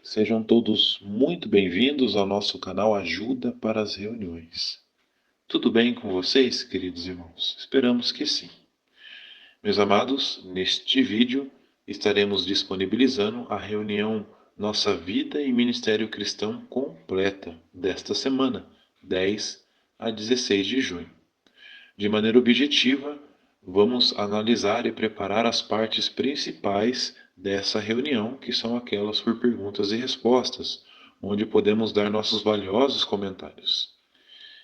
Sejam todos muito bem-vindos ao nosso canal Ajuda para as Reuniões. Tudo bem com vocês, queridos irmãos? Esperamos que sim. Meus amados, neste vídeo estaremos disponibilizando a reunião Nossa Vida e Ministério Cristão completa desta semana, 10 a 16 de junho. De maneira objetiva, vamos analisar e preparar as partes principais dessa reunião, que são aquelas por perguntas e respostas, onde podemos dar nossos valiosos comentários.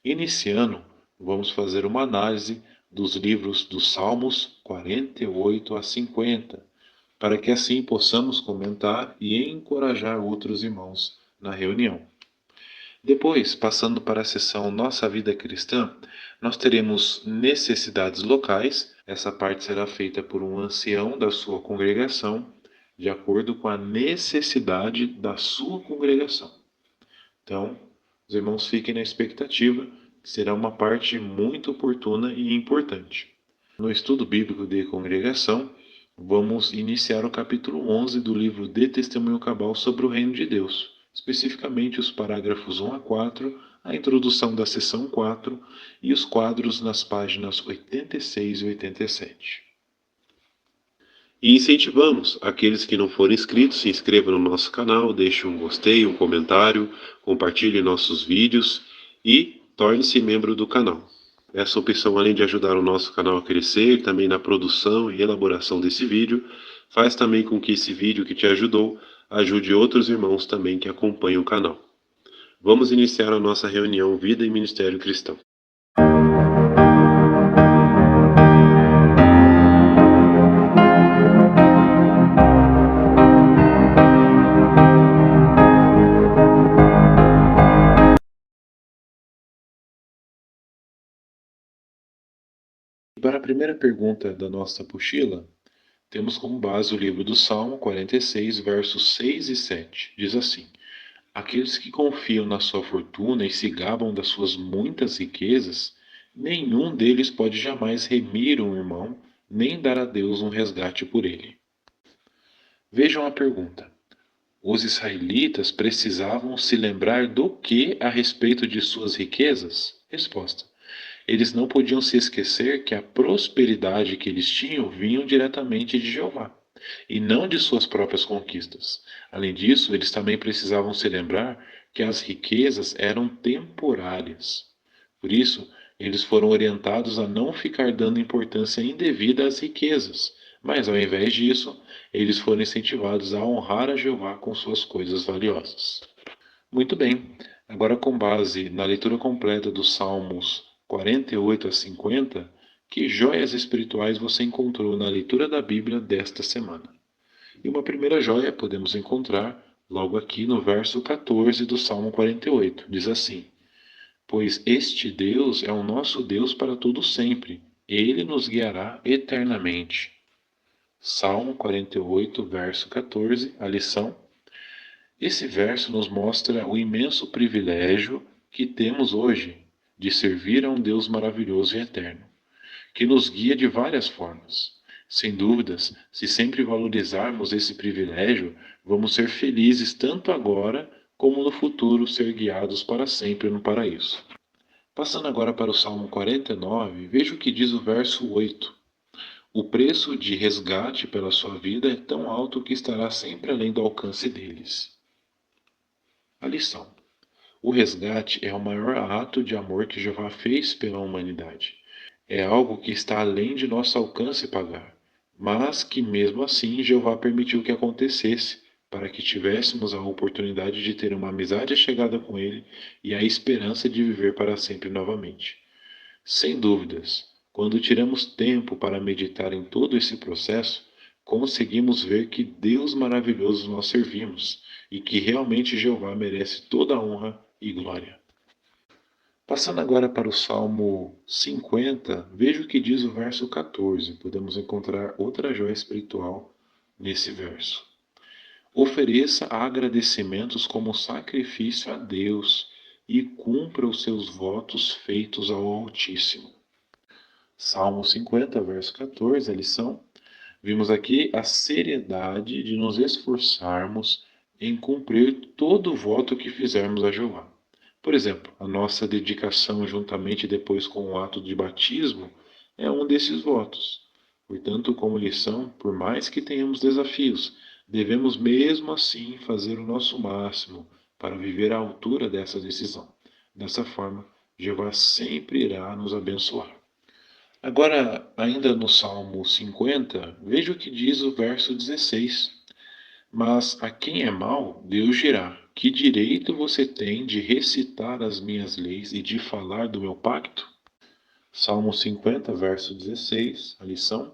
Iniciando, vamos fazer uma análise dos livros dos Salmos 48 a 50, para que assim possamos comentar e encorajar outros irmãos na reunião. Depois, passando para a seção Nossa Vida Cristã, nós teremos necessidades locais. Essa parte será feita por um ancião da sua congregação, de acordo com a necessidade da sua congregação. Então, os irmãos fiquem na expectativa, que será uma parte muito oportuna e importante. No estudo bíblico de congregação, vamos iniciar o capítulo 11 do livro de Testemunho Cabal sobre o Reino de Deus, especificamente os parágrafos 1 a 4, a introdução da seção 4 e os quadros nas páginas 86 e 87. E incentivamos aqueles que não forem inscritos, se inscrevam no nosso canal, deixem um gostei, um comentário, compartilhem nossos vídeos e torne-se membro do canal. Essa opção, além de ajudar o nosso canal a crescer, também na produção e elaboração desse vídeo, faz também com que esse vídeo que te ajudou ajude outros irmãos também que acompanham o canal. Vamos iniciar a nossa reunião Vida e Ministério Cristão. Para a primeira pergunta da nossa apostila, temos como base o livro do Salmo 46, versos 6 e 7. Diz assim: Aqueles que confiam na sua fortuna e se gabam das suas muitas riquezas, nenhum deles pode jamais remir um irmão, nem dar a Deus um resgate por ele. Vejam a pergunta. Os israelitas precisavam se lembrar do que a respeito de suas riquezas? Resposta. Eles não podiam se esquecer que a prosperidade que eles tinham vinha diretamente de Jeová, e não de suas próprias conquistas. Além disso, eles também precisavam se lembrar que as riquezas eram temporárias. Por isso, eles foram orientados a não ficar dando importância indevida às riquezas, mas ao invés disso, eles foram incentivados a honrar a Jeová com suas coisas valiosas. Muito bem, agora com base na leitura completa dos Salmos 48 a 50, que joias espirituais você encontrou na leitura da Bíblia desta semana? E uma primeira joia podemos encontrar logo aqui no verso 14 do Salmo 48. Diz assim: Pois este Deus é o nosso Deus para todo sempre, ele nos guiará eternamente. Salmo 48, verso 14, a lição. Esse verso nos mostra o imenso privilégio que temos hoje de servir a um Deus maravilhoso e eterno, que nos guia de várias formas. Sem dúvidas, se sempre valorizarmos esse privilégio, vamos ser felizes tanto agora como no futuro ser guiados para sempre no paraíso. Passando agora para o Salmo 49, veja o que diz o verso 8. O preço de resgate pela sua vida é tão alto que estará sempre além do alcance deles. A lição. O resgate é o maior ato de amor que Jeová fez pela humanidade. É algo que está além de nosso alcance pagar, mas que mesmo assim Jeová permitiu que acontecesse, para que tivéssemos a oportunidade de ter uma amizade chegada com Ele e a esperança de viver para sempre novamente. Sem dúvidas, quando tiramos tempo para meditar em todo esse processo, conseguimos ver que Deus maravilhoso nós servimos e que realmente Jeová merece toda a honra e glória. Passando agora para o Salmo 50, veja o que diz o verso 14. Podemos encontrar outra joia espiritual nesse verso. Ofereça agradecimentos como sacrifício a Deus e cumpra os seus votos feitos ao Altíssimo. Salmo 50, verso 14, a lição. Vimos aqui a seriedade de nos esforçarmos em cumprir todo o voto que fizermos a Jeová. Por exemplo, a nossa dedicação juntamente depois com o ato de batismo é um desses votos. Portanto, como lição, por mais que tenhamos desafios, devemos mesmo assim fazer o nosso máximo para viver à altura dessa decisão. Dessa forma, Jeová sempre irá nos abençoar. Agora, ainda no Salmo 50, veja o que diz o verso 16. Mas a quem é mau, Deus dirá: que direito você tem de recitar as minhas leis e de falar do meu pacto? Salmo 50, verso 16, a lição.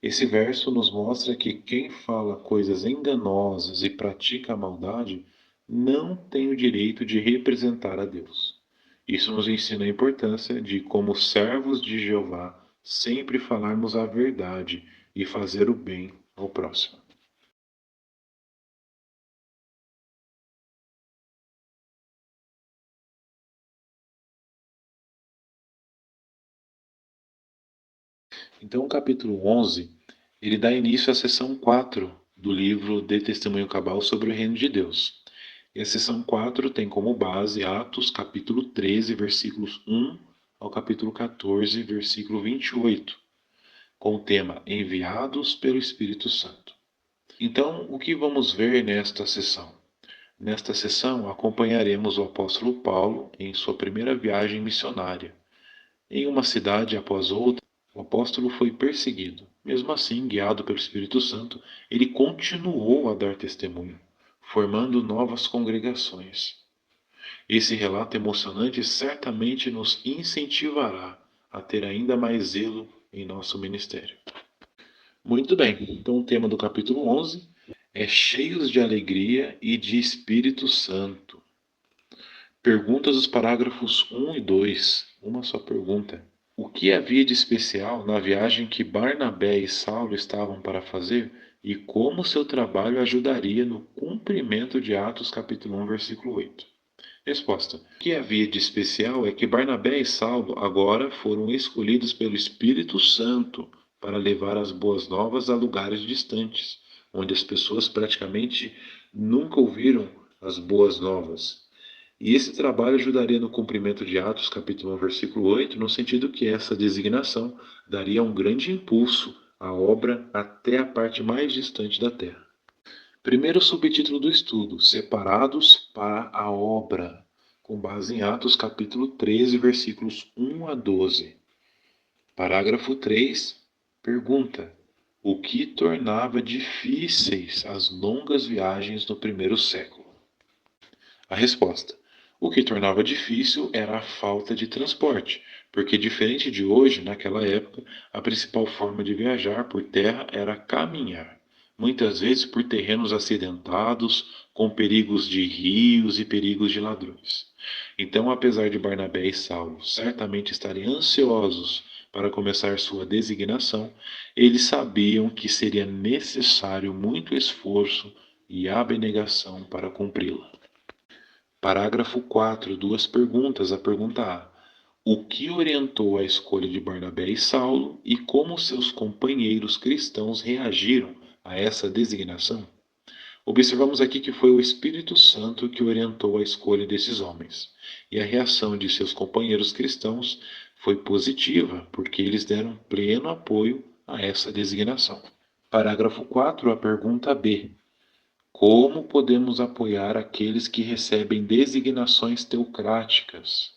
Esse verso nos mostra que quem fala coisas enganosas e pratica a maldade não tem o direito de representar a Deus. Isso nos ensina a importância de, como servos de Jeová, sempre falarmos a verdade e fazer o bem ao próximo. Então, o capítulo 11, ele dá início à seção 4 do livro de Testemunho Cabal sobre o Reino de Deus. E a seção 4 tem como base Atos, capítulo 13, versículos 1 ao capítulo 14, versículo 28, com o tema Enviados pelo Espírito Santo. Então, o que vamos ver nesta sessão? Nesta sessão, acompanharemos o apóstolo Paulo em sua primeira viagem missionária. Em uma cidade após outra, o apóstolo foi perseguido. Mesmo assim, guiado pelo Espírito Santo, ele continuou a dar testemunho, formando novas congregações. Esse relato emocionante certamente nos incentivará a ter ainda mais zelo em nosso ministério. Muito bem, então o tema do capítulo 11 é cheios de alegria e de Espírito Santo. Perguntas dos parágrafos 1 e 2. Uma só pergunta. O que havia de especial na viagem que Barnabé e Saulo estavam para fazer e como seu trabalho ajudaria no cumprimento de Atos capítulo 1, versículo 8? Resposta. O que havia de especial é que Barnabé e Saulo agora foram escolhidos pelo Espírito Santo para levar as boas novas a lugares distantes, onde as pessoas praticamente nunca ouviram as boas novas. E esse trabalho ajudaria no cumprimento de Atos, capítulo 1, versículo 8, no sentido que essa designação daria um grande impulso à obra até a parte mais distante da terra. Primeiro subtítulo do estudo: Separados para a obra, com base em Atos, capítulo 13, versículos 1 a 12. Parágrafo 3. Pergunta: o que tornava difíceis as longas viagens no primeiro século? A resposta: o que tornava difícil era a falta de transporte, porque, diferente de hoje, naquela época, a principal forma de viajar por terra era caminhar, muitas vezes por terrenos acidentados, com perigos de rios e perigos de ladrões. Então, apesar de Barnabé e Saulo certamente estarem ansiosos para começar sua designação, eles sabiam que seria necessário muito esforço e abnegação para cumpri-la. Parágrafo 4, duas perguntas. A pergunta A: o que orientou a escolha de Barnabé e Saulo e como seus companheiros cristãos reagiram a essa designação? Observamos aqui que foi o Espírito Santo que orientou a escolha desses homens, e a reação de seus companheiros cristãos foi positiva, porque eles deram pleno apoio a essa designação. Parágrafo 4, a pergunta B: como podemos apoiar aqueles que recebem designações teocráticas?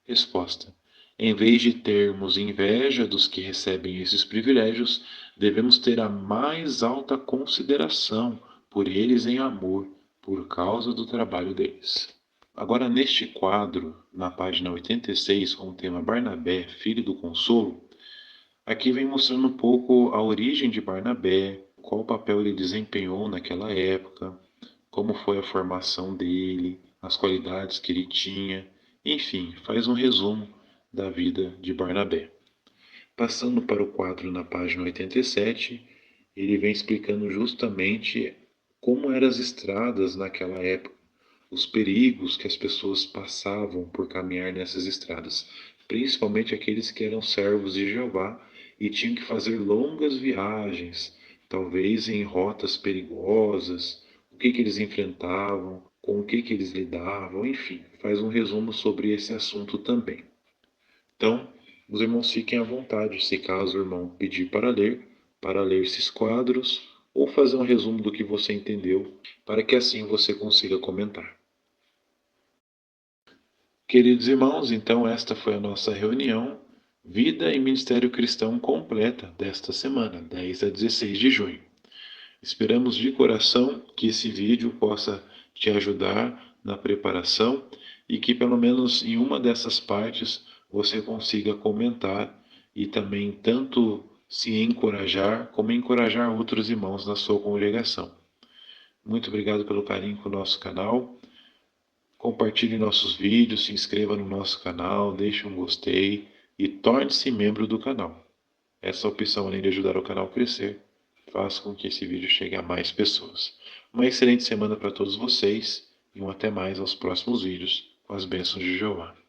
Resposta: em vez de termos inveja dos que recebem esses privilégios, devemos ter a mais alta consideração por eles em amor, por causa do trabalho deles. Agora, neste quadro, na página 86, com o tema Barnabé, filho do consolo, aqui vem mostrando um pouco a origem de Barnabé, qual papel ele desempenhou naquela época, como foi a formação dele, as qualidades que ele tinha, enfim, faz um resumo da vida de Barnabé. Passando para o quadro na página 87, ele vem explicando justamente como eram as estradas naquela época, os perigos que as pessoas passavam por caminhar nessas estradas, principalmente aqueles que eram servos de Jeová e tinham que fazer longas viagens, talvez em rotas perigosas, o que eles enfrentavam, com o que eles lidavam, enfim, faz um resumo sobre esse assunto também. Então, os irmãos fiquem à vontade, se caso o irmão pedir para ler esses quadros, ou fazer um resumo do que você entendeu, para que assim você consiga comentar. Queridos irmãos, então esta foi a nossa reunião Vida e Ministério Cristão completa desta semana, 10 a 16 de junho. Esperamos de coração que esse vídeo possa te ajudar na preparação e que pelo menos em uma dessas partes você consiga comentar e também tanto se encorajar como encorajar outros irmãos na sua congregação. Muito obrigado pelo carinho com o nosso canal. Compartilhe nossos vídeos, se inscreva no nosso canal, deixe um gostei e torne-se membro do canal. Essa opção, além de ajudar o canal a crescer, faz com que esse vídeo chegue a mais pessoas. Uma excelente semana para todos vocês e um até mais aos próximos vídeos com as bênçãos de Jeová.